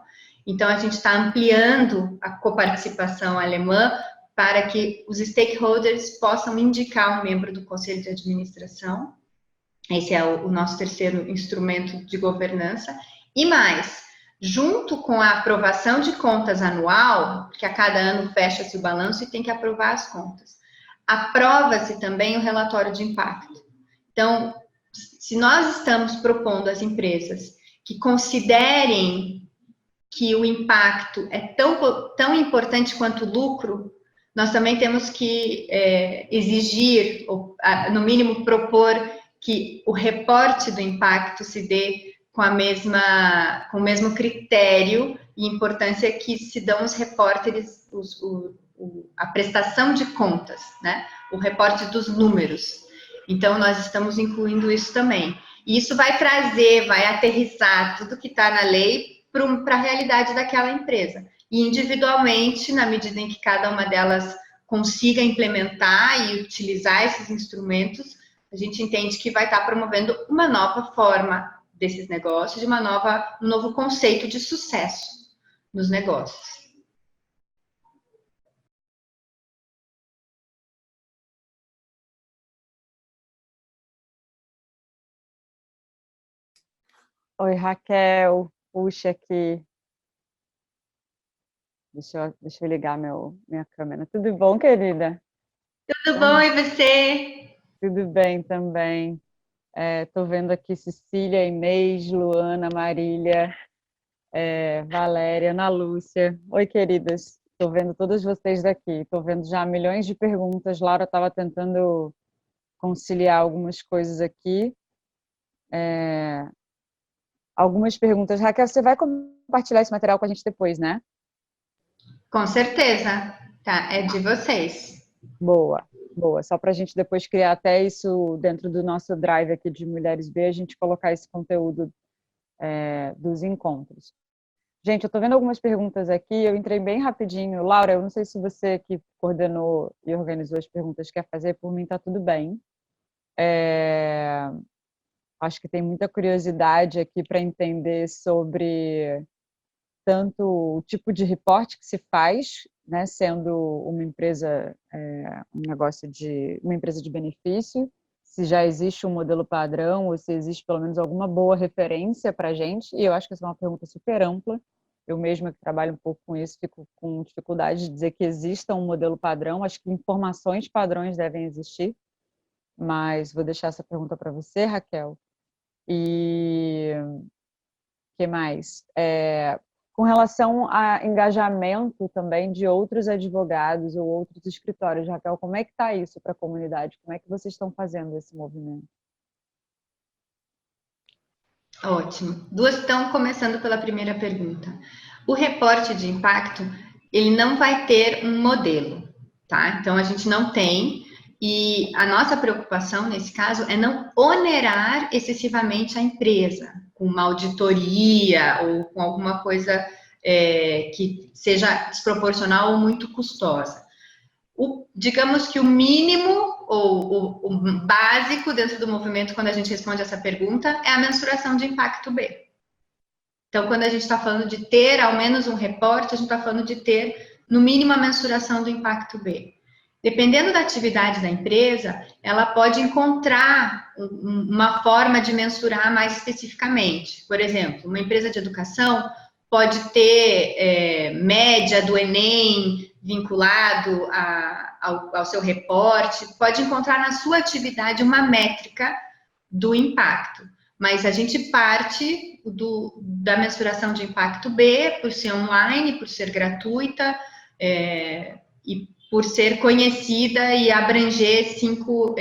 Então, a gente está ampliando a coparticipação alemã para que os stakeholders possam indicar um membro do conselho de administração. Esse é o nosso terceiro instrumento de governança. E mais, junto com a aprovação de contas anual, que a cada ano fecha-se o balanço e tem que aprovar as contas, aprova-se também o relatório de impacto. Então, se nós estamos propondo às empresas que considerem que o impacto é tão importante quanto o lucro, nós também temos que exigir, ou, no mínimo, propor que o reporte do impacto se dê com o mesmo critério e importância que se dão os repórteres, a prestação de contas, né? O reporte dos números. Então, nós estamos incluindo isso também. E isso vai aterrissar tudo que está na lei para a realidade daquela empresa. E individualmente, na medida em que cada uma delas consiga implementar e utilizar esses instrumentos, a gente entende que vai estar promovendo uma nova forma desses negócios, um novo conceito de sucesso nos negócios. Oi, Raquel. Puxa aqui. Deixa eu ligar minha câmera. Tudo bom, querida? Tudo bom, e você? Tudo bem também. Estou vendo aqui Cecília, Inês, Luana, Marília, Valéria, Ana Lúcia. Oi, queridas. Estou vendo todas vocês daqui. Estou vendo já milhões de perguntas. Laura estava tentando conciliar algumas coisas aqui. Algumas perguntas. Raquel, você vai compartilhar esse material com a gente depois, né? Com certeza. Tá, é de vocês. Boa. Só para a gente depois criar até isso dentro do nosso drive aqui de Mulheres B, a gente colocar esse conteúdo dos encontros. Gente, eu estou vendo algumas perguntas aqui, eu entrei bem rapidinho. Laura, eu não sei se você que coordenou e organizou as perguntas quer fazer, por mim está tudo bem. Acho que tem muita curiosidade aqui para entender sobre tanto o tipo de reporte que se faz, né, sendo uma empresa, uma empresa de benefício, se já existe um modelo padrão ou se existe pelo menos alguma boa referência para a gente, e eu acho que essa é uma pergunta super ampla. Eu mesma que trabalho um pouco com isso, fico com dificuldade de dizer que exista um modelo padrão, acho que informações padrões devem existir. mas vou deixar essa pergunta para você, Raquel. E o que mais? Com relação a engajamento também de outros advogados ou outros escritórios, Raquel, como é que está isso para a comunidade? Como é que vocês estão fazendo esse movimento? Ótimo. Então, começando pela primeira pergunta. O reporte de impacto, ele não vai ter um modelo, tá? Então, a gente não tem, e a nossa preocupação, nesse caso, é não onerar excessivamente a empresa, com uma auditoria ou com alguma coisa que seja desproporcional ou muito custosa. Digamos que o mínimo ou o básico dentro do movimento, quando a gente responde essa pergunta, é a mensuração de impacto B. Então, quando a gente está falando de ter ao menos um reporte, a gente está falando de ter, no mínimo, a mensuração do impacto B. Dependendo da atividade da empresa, ela pode encontrar uma forma de mensurar mais especificamente. Por exemplo, uma empresa de educação pode ter média do Enem vinculado ao seu reporte, pode encontrar na sua atividade uma métrica do impacto. Mas a gente parte da mensuração de impacto B, por ser online, por ser gratuita, e por ser conhecida e abranger cinco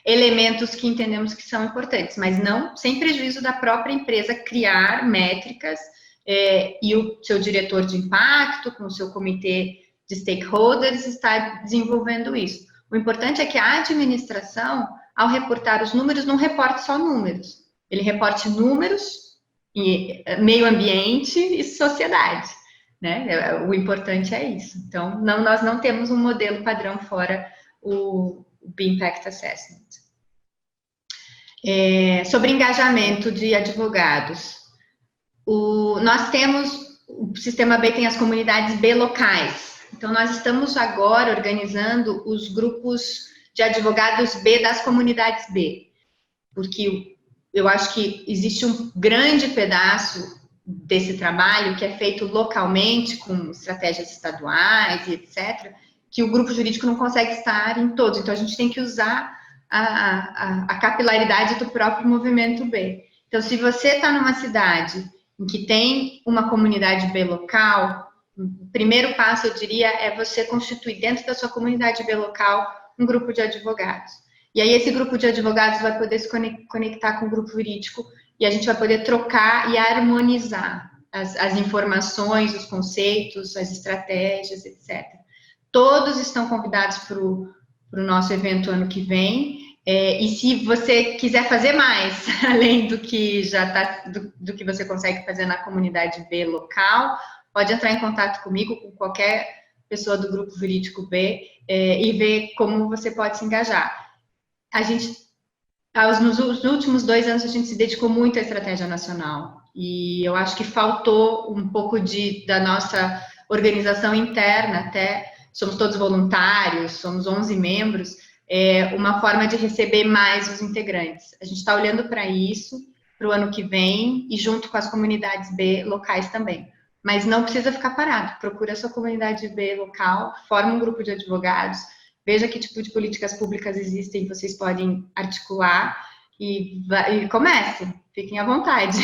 elementos que entendemos que são importantes, mas não sem prejuízo da própria empresa criar métricas e o seu diretor de impacto, com o seu comitê de stakeholders, está desenvolvendo isso. O importante é que a administração, ao reportar os números, não reporte só números. Ele reporte números, meio ambiente e sociedade. Né? O importante é isso. Então, nós não temos um modelo padrão fora o B-Impact Assessment. Sobre engajamento de advogados. Nós temos, o Sistema B tem as comunidades B locais. Então, nós estamos agora organizando os grupos de advogados B das comunidades B. Porque eu acho que existe um grande pedaço desse trabalho que é feito localmente, com estratégias estaduais e etc., que o grupo jurídico não consegue estar em todos. Então, a gente tem que usar a capilaridade do próprio movimento B. Então, se você está numa cidade em que tem uma comunidade B local, o primeiro passo, eu diria, é você constituir dentro da sua comunidade B local um grupo de advogados. E aí esse grupo de advogados vai poder se conectar com o grupo jurídico e a gente vai poder trocar e harmonizar as informações, os conceitos, as estratégias, etc. Todos estão convidados para o nosso evento ano que vem. E se você quiser fazer mais, além do que do que você consegue fazer na comunidade B local, pode entrar em contato comigo, com qualquer pessoa do grupo jurídico B, e ver como você pode se engajar. Nos últimos 2 anos, a gente se dedicou muito à estratégia nacional. E eu acho que faltou um pouco da nossa organização interna, até somos todos voluntários, somos 11 membros, uma forma de receber mais os integrantes. A gente está olhando para isso, para o ano que vem, e junto com as comunidades B locais também. Mas não precisa ficar parado, procura a sua comunidade B local, forma um grupo de advogados, veja que tipo de políticas públicas existem, vocês podem articular e comece, fiquem à vontade.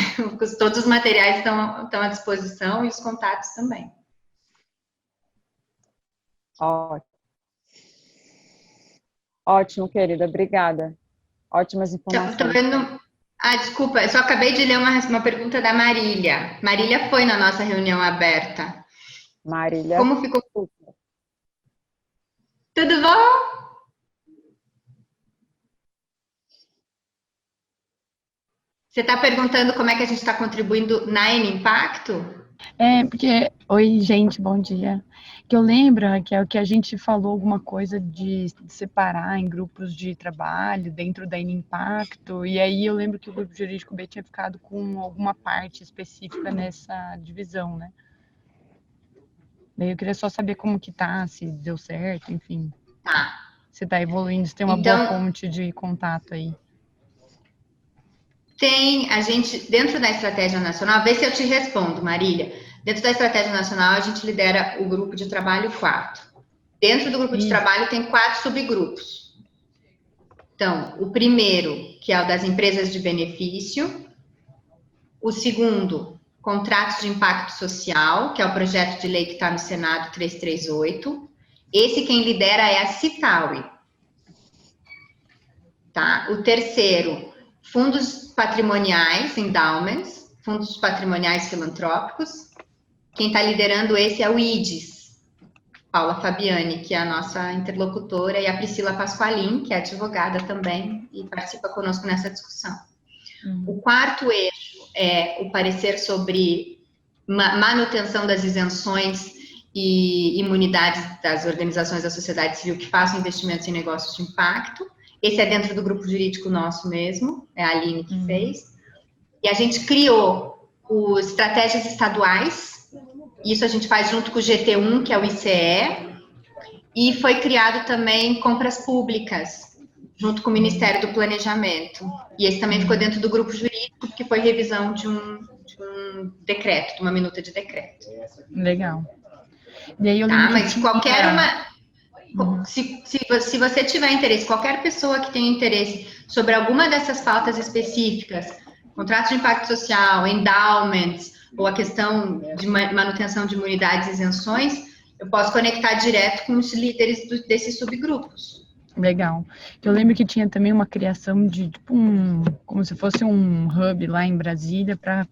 Todos os materiais estão à disposição e os contatos também. Ótimo, querida, obrigada. Ótimas informações. Tô vendo... desculpa, eu só acabei de ler uma pergunta da Marília. Marília foi na nossa reunião aberta. Marília. Como ficou? Tudo bom? Você está perguntando como é que a gente está contribuindo na N-Impacto? Porque... Oi, gente, bom dia. Que eu lembro, Raquel, que a gente falou alguma coisa de separar em grupos de trabalho dentro da N-Impacto, e aí eu lembro que o grupo jurídico B tinha ficado com alguma parte específica nessa divisão, né? Daí eu queria só saber como que tá, se deu certo, enfim. Tá. Se tá evoluindo, se tem uma boa ponte de contato aí. Tem, a gente, dentro da Estratégia Nacional, vê se eu te respondo, Marília. Dentro da Estratégia Nacional, a gente lidera o grupo de trabalho 4. Dentro do grupo de trabalho tem 4 subgrupos. Então, o primeiro, que é o das empresas de benefício. O segundo, contratos de impacto social, que é o projeto de lei que está no Senado 338. Esse quem lidera é a Citauri. Tá? O terceiro, fundos patrimoniais, endowments, fundos patrimoniais filantrópicos. Quem está liderando esse é o IDES, Paula Fabiani, que é a nossa interlocutora, e a Priscila Pasqualin, que é advogada também e participa conosco nessa discussão. O quarto eixo é o parecer sobre manutenção das isenções e imunidades das organizações da sociedade civil que façam investimentos em negócios de impacto. Esse é dentro do grupo jurídico nosso mesmo, é a Aline que fez. E a gente criou os estratégias estaduais, isso a gente faz junto com o GT1, que é o ICE, e foi criado também compras públicas, junto com o Ministério do Planejamento. E esse também ficou dentro do grupo jurídico, que foi revisão de um decreto, de uma minuta de decreto. Legal. E aí eu tá, mas qualquer uma... Se você tiver interesse, qualquer pessoa que tenha interesse sobre alguma dessas pautas específicas, contratos de impacto social, endowments, ou a questão de manutenção de imunidades e isenções, eu posso conectar direto com os líderes desses subgrupos. Legal. Eu lembro que tinha também uma criação de, tipo, como se fosse um hub lá em Brasília para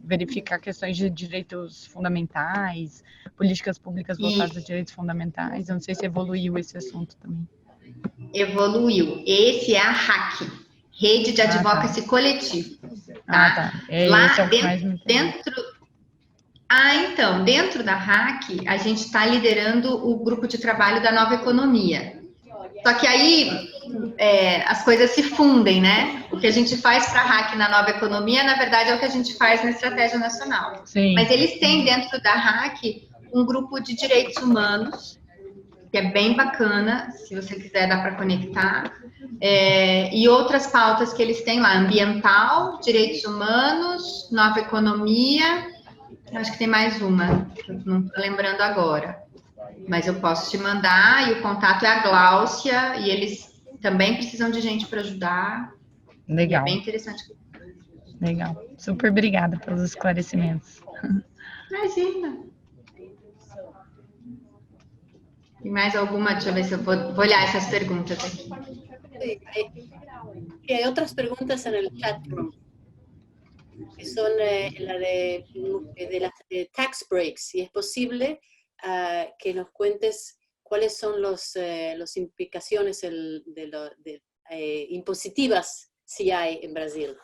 verificar questões de direitos fundamentais, políticas públicas voltadas a direitos fundamentais. Eu não sei se evoluiu esse assunto também. Evoluiu. Esse é a RAC, Rede de Advocacy Coletivo. Tá? Lá esse é o que mais me dentro... então, dentro da RAC, a gente está liderando o grupo de trabalho da nova economia. Só que aí as coisas se fundem, né? O que a gente faz para a RAC na nova economia, na verdade, é o que a gente faz na estratégia nacional. Sim. Mas eles têm dentro da RAC um grupo de direitos humanos, que é bem bacana, se você quiser dá para conectar, e outras pautas que eles têm lá, ambiental, direitos humanos, nova economia, acho que tem mais uma, não estou lembrando agora. Mas eu posso te mandar, e o contato é a Gláucia, e eles também precisam de gente para ajudar. Legal. E é bem interessante. Legal. Super obrigada pelos esclarecimentos. Imagina. Tem mais alguma? Deixa eu ver se eu vou olhar essas perguntas aqui. Hay otras preguntas en el chat room, que son la de las tax breaks. Si es posible que nos cuentes cuáles son las implicaciones impositivas si hay en Brasil.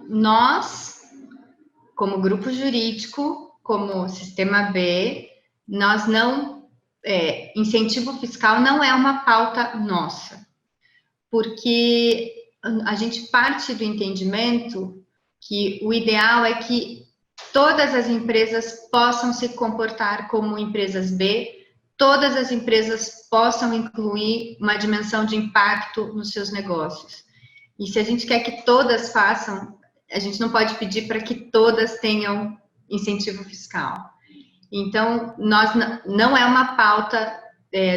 Nós, como grupo jurídico, como Sistema B, nós não... incentivo fiscal não é uma pauta nossa, porque a gente parte do entendimento que o ideal é que todas as empresas possam se comportar como empresas B, todas as empresas possam incluir uma dimensão de impacto nos seus negócios. E se a gente quer que todas façam, a gente não pode pedir para que todas tenham incentivo fiscal. Então, não é uma pauta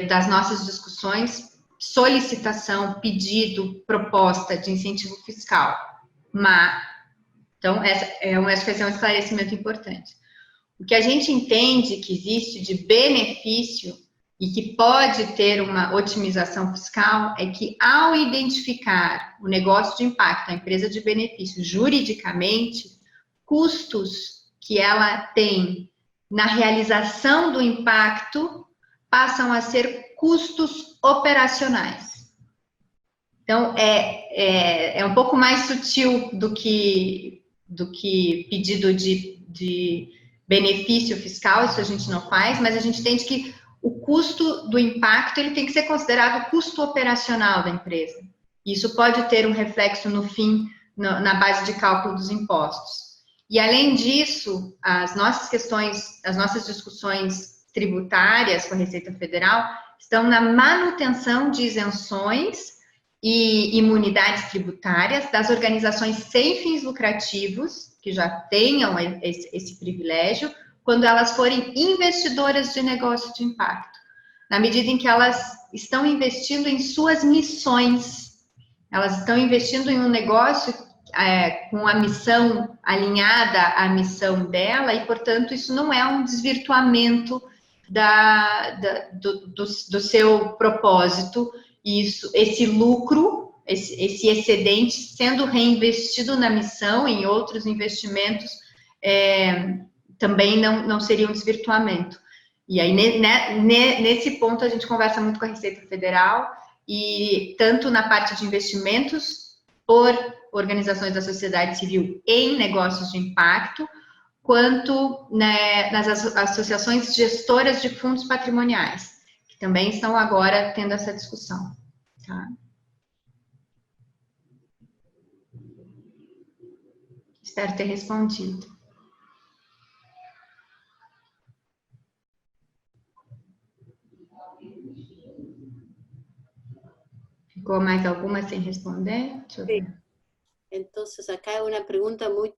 das nossas discussões, solicitação, pedido, proposta de incentivo fiscal. Então, acho que esse é um esclarecimento importante. O que a gente entende que existe de benefício e que pode ter uma otimização fiscal é que, ao identificar o negócio de impacto, a empresa de benefício, juridicamente, custos que ela tem na realização do impacto passam a ser custos operacionais. Então, é um pouco mais sutil do que pedido de benefício fiscal, isso a gente não faz, mas a gente entende que o custo do impacto ele tem que ser considerado custo operacional da empresa. Isso pode ter um reflexo no fim, na base de cálculo dos impostos. E, além disso, as nossas discussões tributárias com a Receita Federal estão na manutenção de isenções e imunidades tributárias das organizações sem fins lucrativos, que já tenham esse privilégio, quando elas forem investidoras de negócio de impacto, na medida em que elas estão investindo em suas missões, elas estão investindo em um negócio com a missão alinhada à missão dela, e, portanto, isso não é um desvirtuamento do seu propósito. Isso, esse lucro, esse excedente sendo reinvestido na missão, em outros investimentos, também não seria um desvirtuamento. E aí, nesse ponto, a gente conversa muito com a Receita Federal, e tanto na parte de investimentos por organizações da sociedade civil em negócios de impacto, quanto, né, nas associações gestoras de fundos patrimoniais, que também estão agora tendo essa discussão. Tá? Espero ter respondido. ¿Ficou mais alguma sem responder? Deixa eu ver. Entonces, acá hay una pregunta muy...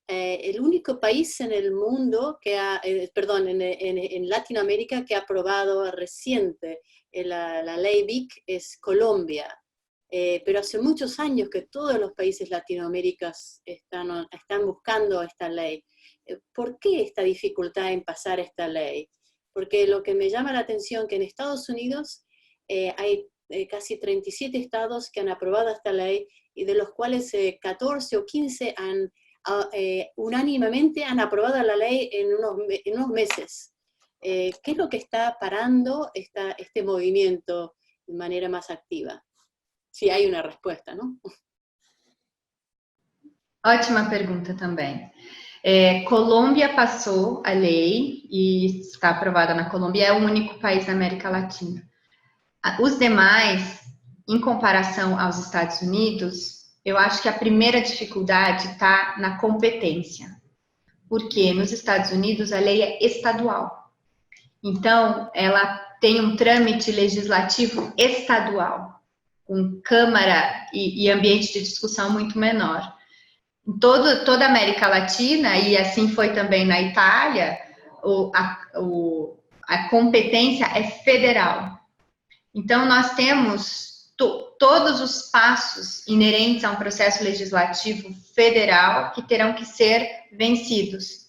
el único país en el mundo que ha, perdón, en Latinoamérica que ha aprobado reciente la ley BIC es Colombia. Pero hace muchos años que todos los países latinoamericanos están buscando esta ley. ¿Por qué esta dificultad en pasar esta ley? Porque lo que me llama la atención es que en Estados Unidos hay casi 37 estados que han aprobado esta ley, y de los cuales 14 o 15 han unánimemente han aprobado la ley en unos meses. ¿Qué es lo que está parando este movimiento de manera más activa? Si hay una respuesta, ¿no? Ótima pergunta também. Colômbia passou a lei e está aprovada na Colômbia, é o único país da América Latina. Os demais, em comparação aos Estados Unidos, eu acho que a primeira dificuldade está na competência. Porque nos Estados Unidos a lei é estadual. Então, ela tem um trâmite legislativo estadual, com Câmara e ambiente de discussão muito menor. Em toda a América Latina, e assim foi também na Itália, a competência é federal. Então, nós temos todos os passos inerentes a um processo legislativo federal que terão que ser vencidos.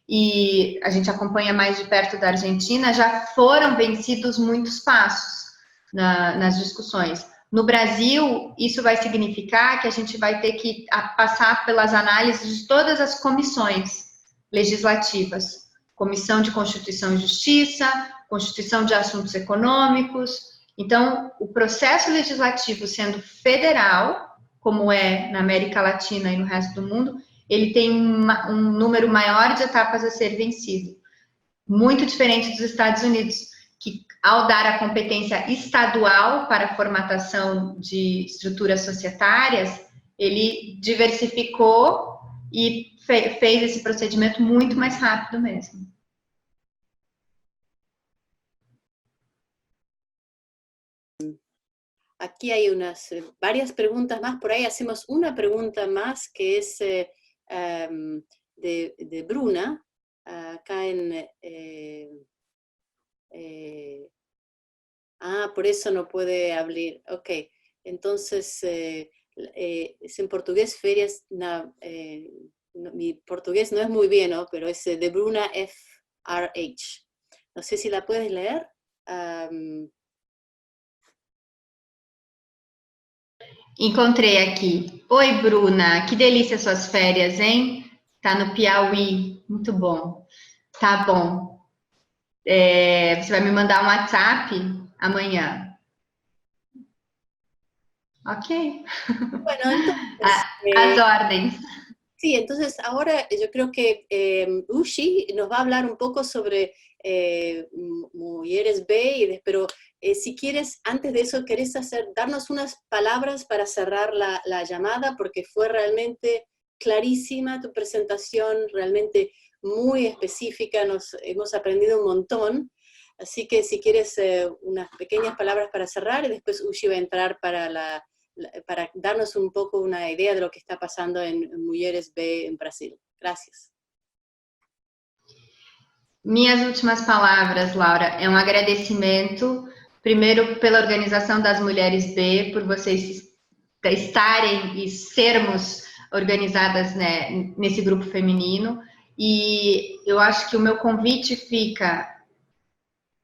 E a gente acompanha mais de perto da Argentina, já foram vencidos muitos passos nas discussões. No Brasil, isso vai significar que a gente vai ter que passar pelas análises de todas as comissões legislativas. Comissão de Constituição e Justiça, Constituição de Assuntos Econômicos. Então, o processo legislativo sendo federal, como é na América Latina e no resto do mundo, ele tem um número maior de etapas a ser vencido. Muito diferente dos Estados Unidos, que ao dar a competência estadual para a formatação de estruturas societárias, ele diversificou e fez esse procedimento muito mais rápido mesmo. Aquí hay varias preguntas más, por ahí hacemos una pregunta más que es de Bruna, acá por eso no puede hablar, ok, entonces es en portugués, ferias, mi portugués no es muy bien, ¿no? Pero es de Bruna FRH, no sé si la puedes leer. Encontrei aqui. Oi, Bruna, que delícia suas férias, hein? Tá no Piauí, muito bom. Tá bom. Você vai me mandar um WhatsApp amanhã. Ok. Bueno, entonces, As ordens. Sí, entonces ahora yo creo que Ushi nos va a hablar un poco sobre Mujeres B, pero si quieres, antes de eso, ¿querés darnos unas palabras para cerrar la llamada? Porque fue realmente clarísima tu presentación, realmente muy específica, hemos aprendido un montón. Así que si quieres unas pequeñas palabras para cerrar y después Ushi va a entrar para darnos un poco una idea de lo que está pasando en Mulheres B en Brasil. Gracias. Minhas últimas palavras, Laura, é um agradecimento, primeiro pela organização das Mulheres B, por vocês estarem e sermos organizadas, né, nesse grupo feminino, e eu acho que o meu convite fica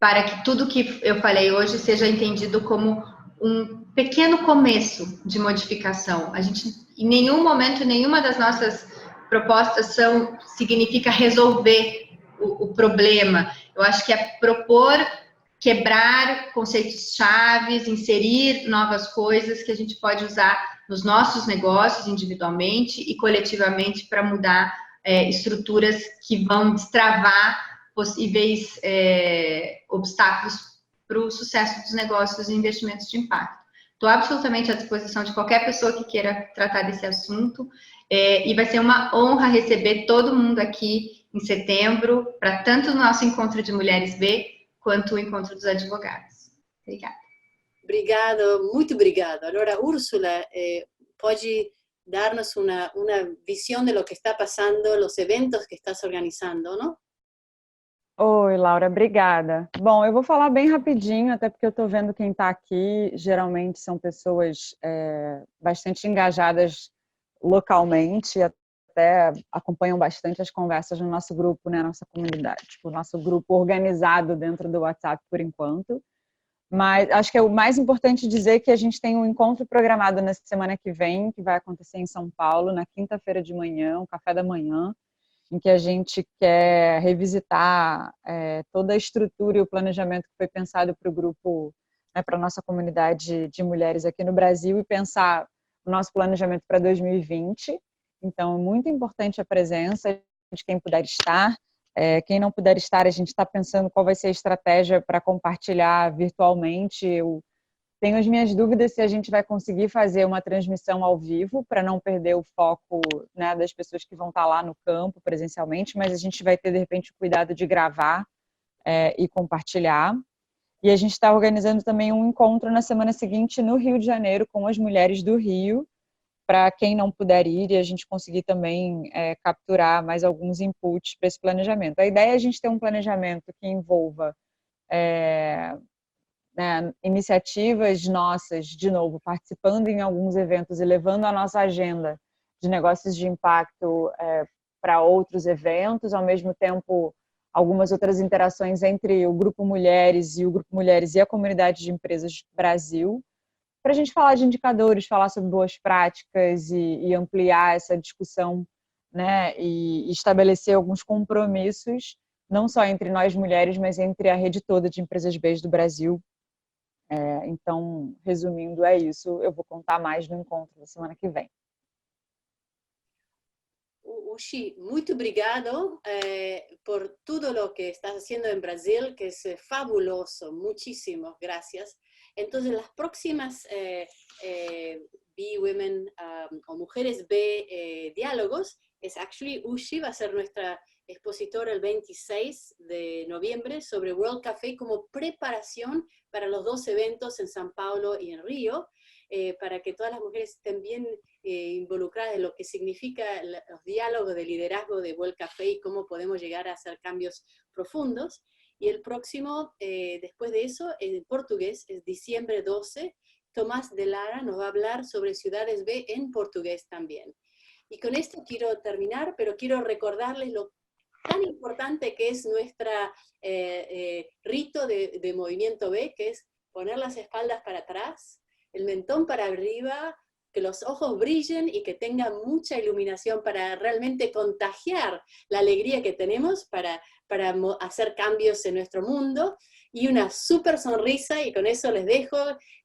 para que tudo que eu falei hoje seja entendido como um pequeno começo de modificação. A gente, em nenhum momento, nenhuma das nossas propostas significa resolver o problema. Eu acho que é propor, quebrar conceitos chaves, inserir novas coisas que a gente pode usar nos nossos negócios individualmente e coletivamente para mudar estruturas que vão destravar possíveis obstáculos para o sucesso dos negócios e investimentos de impacto. Estou absolutamente à disposição de qualquer pessoa que queira tratar desse assunto, e vai ser uma honra receber todo mundo aqui em setembro, para tanto o nosso encontro de Mulheres B, quanto o encontro dos advogados. Obrigada. Obrigado, muito obrigado. Agora, Úrsula, pode dar-nos uma visão de lo que está passando, los eventos que estás organizando, não? Oi, Laura, obrigada. Bom, eu vou falar bem rapidinho, até porque eu estou vendo quem está aqui, geralmente são pessoas bastante engajadas localmente, até acompanham bastante as conversas no nosso grupo, né, nossa comunidade, tipo, o nosso grupo organizado dentro do WhatsApp por enquanto. Mas acho que é o mais importante dizer que a gente tem um encontro programado na semana que vem, que vai acontecer em São Paulo, na quinta-feira de manhã, um café da manhã, em que a gente quer revisitar toda a estrutura e o planejamento que foi pensado para o grupo, né, para a nossa comunidade de mulheres aqui no Brasil, e pensar o nosso planejamento para 2020. Então, é muito importante a presença de quem puder estar. Quem não puder estar, a gente está pensando qual vai ser a estratégia para compartilhar virtualmente. Eu tenho as minhas dúvidas se a gente vai conseguir fazer uma transmissão ao vivo para não perder o foco, né, das pessoas que vão estar lá no campo presencialmente, mas a gente vai ter, de repente, o cuidado de gravar e compartilhar. E a gente está organizando também um encontro na semana seguinte no Rio de Janeiro com as mulheres do Rio, para quem não puder ir e a gente conseguir também capturar mais alguns inputs para esse planejamento. A ideia é a gente ter um planejamento que envolva iniciativas nossas, de novo, participando em alguns eventos e levando a nossa agenda de negócios de impacto para outros eventos, ao mesmo tempo algumas outras interações entre o Grupo Mulheres e a comunidade de empresas Brasil, para a gente falar de indicadores, falar sobre boas práticas e ampliar essa discussão, né, e estabelecer alguns compromissos, não só entre nós mulheres, mas entre a rede toda de empresas B do Brasil. Então, resumindo, é isso. Eu vou contar mais no encontro da semana que vem. Ushi, muito obrigado por tudo o que estás haciendo en Brasil, que es fabuloso. Muchísimas gracias. Entonces, las próximas B-Women o Mujeres B diálogos, es actually Ushi, va a ser nuestra expositora el 26 de noviembre sobre World Café como preparación para los dos eventos en San Paulo y en Río, para que todas las mujeres estén bien involucradas en lo que significa los diálogos de liderazgo de World Café y cómo podemos llegar a hacer cambios profundos. Y el próximo, después de eso, en portugués, es diciembre 12, Tomás de Lara nos va a hablar sobre ciudades B en portugués también. Y con esto quiero terminar, pero quiero recordarles lo tan importante que es nuestra rito de movimiento B, que es poner las espaldas para atrás, el mentón para arriba, que los ojos brillen y que tengan mucha iluminación para realmente contagiar la alegría que tenemos para hacer cambios en nuestro mundo, y una súper sonrisa, y con eso les dejo.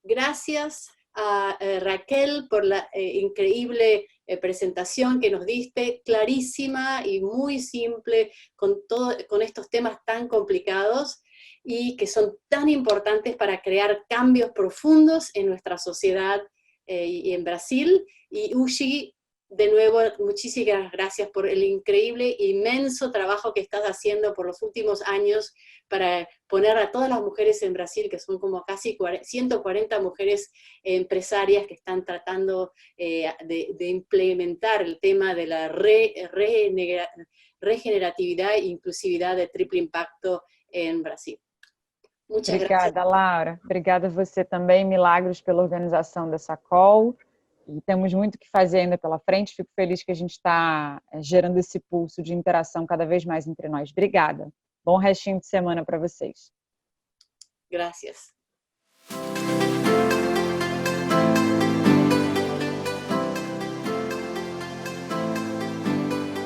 Gracias a Raquel por la increíble presentación que nos diste, clarísima y muy simple, con estos temas tan complicados y que son tan importantes para crear cambios profundos en nuestra sociedad y en Brasil. Y Ushi, de nuevo, muchísimas gracias por el increíble, inmenso trabajo que estás haciendo por los últimos años para poner a todas las mujeres en Brasil, que son como casi 140 mujeres empresarias que están tratando de implementar el tema de la regeneratividad e inclusividad de triple impacto en Brasil. Muchas gracias. Obrigada, Laura. Obrigada a você também, Milagros, pela organização dessa call. E temos muito o que fazer ainda pela frente. Fico feliz que a gente está gerando esse pulso de interação cada vez mais entre nós. Obrigada. Bom restinho de semana para vocês. Gracias.